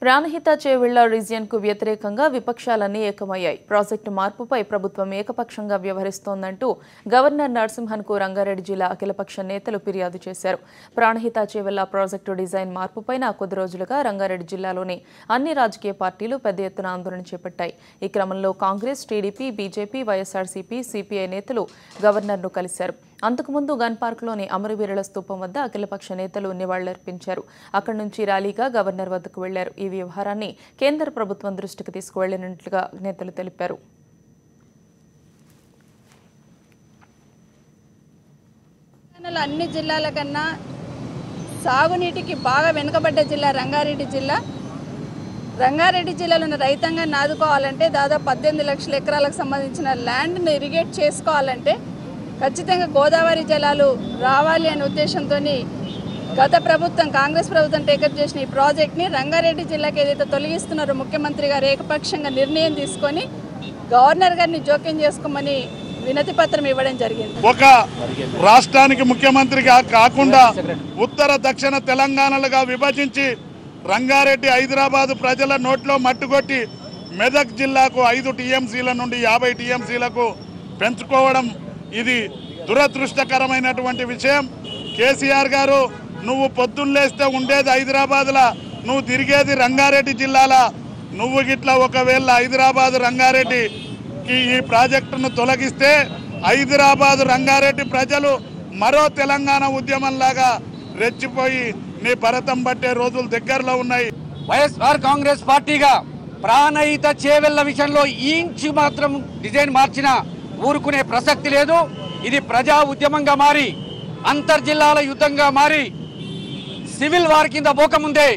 Pranahita Chevella region కు వ్యతిరేకంగా విపక్షాలన్నీ ఏకమయ్యాయి. Project మార్పుపై ప్రభుత్వం ఏకపక్షంగా వ్యవహరిస్తోందంటూ గవర్నర్ నరసింహన్ కు రంగారెడ్డి జిల్లా అఖిలపక్ష నేతలు ఫిర్యాదు చేశారు. ప్రాణహిత చేవెళ్ల ప్రాజెక్టు డిజైన్ మార్పుపైన కొద్ది రోజులుగా రంగారెడ్డి జిల్లాలోని అన్ని రాజకీయ పార్టీలు పెద్ద ఎత్తున ఆందోళన చేపట్టాయి. ఈ క్రమంలో Congress, TDP, BJP, YSRCP, CPI నేతలు గవర్నర్ను కలిశారు. అంతకుముందు గన్ పార్క్లోని అమరవీరుల స్తూపం వద్ద అఖిలపక్ష నేతలు నివాళులర్పించారు. అక్కడి నుంచి ర్యాలీగా గవర్నర్ వద్దకు వెళ్లారు. ఈ వ్యవహారాన్ని కేంద్ర ప్రభుత్వం దృష్టికి తీసుకువెళ్లినట్లుగా నేతలు తెలిపారు. అన్ని జిల్లాల కన్నా సాగునీటికి బాగా వెనుకబడ్డ జిల్లా రంగారెడ్డి జిల్లా. రంగారెడ్డి జిల్లాలో ఉన్న రైతాంగాన్ని ఆదుకోవాలంటే దాదాపు 18 లక్షల ఎకరాలకు సంబంధించిన ల్యాండ్ను ఇరిగేట్ చేసుకోవాలంటే ఖచ్చితంగా గోదావరి జలాలు రావాలి అనే ఉద్దేశంతో గత ప్రభుత్వం కాంగ్రెస్ ప్రభుత్వం టేకప్ చేసిన ఈ ప్రాజెక్ట్ని రంగారెడ్డి జిల్లాకి ఏదైతే తొలగిస్తున్నారో ముఖ్యమంత్రి గారు ఏకపక్షంగా నిర్ణయం తీసుకొని గవర్నర్ గారిని జోక్యం చేసుకోమని వినతి పత్రం ఇవ్వడం జరిగింది. ఒక రాష్ట్రానికి ముఖ్యమంత్రిగా కాకుండా ఉత్తర దక్షిణ తెలంగాణలుగా విభజించి రంగారెడ్డి హైదరాబాద్ ప్రజల నోట్లో మట్టుకొట్టి మెదక్ జిల్లాకు 5 టీఎంసీల నుండి 50 టీఎంసీలకు పెంచుకోవడం ఇది దురదృష్టకరమైనటువంటి విషయం. కేసీఆర్ గారు నువ్వు పొద్దున్నేస్తే ఉండేది హైదరాబాద్లా, నువ్వు తిరిగేది రంగారెడ్డి జిల్లాలా. నువ్వు గిట్లా ఒకవేళ హైదరాబాద్ రంగారెడ్డికి ఈ ప్రాజెక్టును తొలగిస్తే హైదరాబాద్ రంగారెడ్డి ప్రజలు మరో తెలంగాణ ఉద్యమంలాగా రెచ్చిపోయి నీ భరతం పట్టే రోజులు దగ్గరలో ఉన్నాయి. వైఎస్ఆర్ కాంగ్రెస్ పార్టీగా ప్రాణహిత చేవెళ్ల విషయంలో ఇంచు మాత్రం డిజైన్ మార్చినా ఊరుకునే ప్రసక్తి లేదు. ఇది ప్రజా ఉద్యమంగా మారి అంతర్జిల్లాల యుద్ధంగా మారి సివిల్ వార్ కింద పోకముందే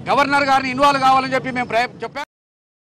గవర్నర్ గారిని ఇన్వాల్వ్ కావాలని చెప్పి మేము చెప్పాం.